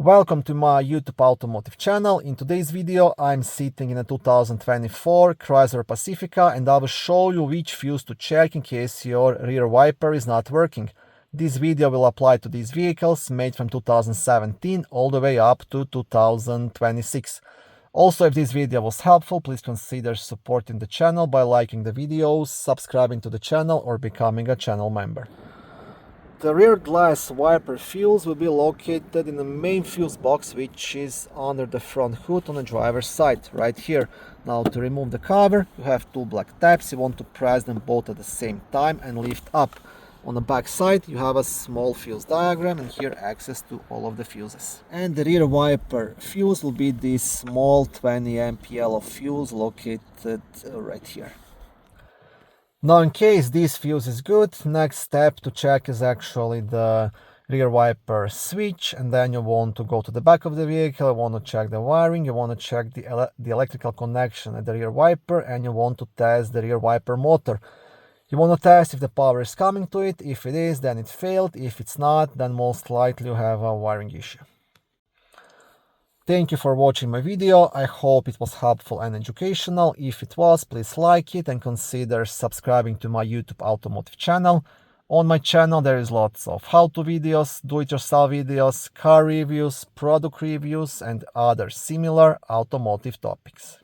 Welcome to my YouTube automotive channel. In today's video I'm sitting in a 2024 Chrysler Pacifica and I will show you which fuse to check in case your rear wiper is not working. This video will apply to these vehicles made from 2017 all the way up to 2026. Also, if this video was helpful, please consider supporting the channel by liking the videos, subscribing to the channel or becoming a channel member. The rear glass wiper fuse will be located in the main fuse box, which is under the front hood on the driver's side, right here. Now to remove the cover, you have two black tabs. You want to press them both at the same time and lift up. On the back side, you have a small fuse diagram and here access to all of the fuses. And the rear wiper fuse will be this small 20 amp yellow fuse located right here. Now, in case this fuse is good, next step to check is actually the rear wiper switch, and then you want to go to the back of the vehicle, you want to check the wiring, you want to check the electrical connection at the rear wiper, and you want to test the rear wiper motor. You want to test if the power is coming to it. If it is, then it failed. If it's not, then most likely you have a wiring issue. Thank you for watching my video. I hope it was helpful and educational. If it was, please like it and consider subscribing to my YouTube automotive channel. On my channel there is lots of how-to videos, do-it-yourself videos, car reviews, product reviews and other similar automotive topics.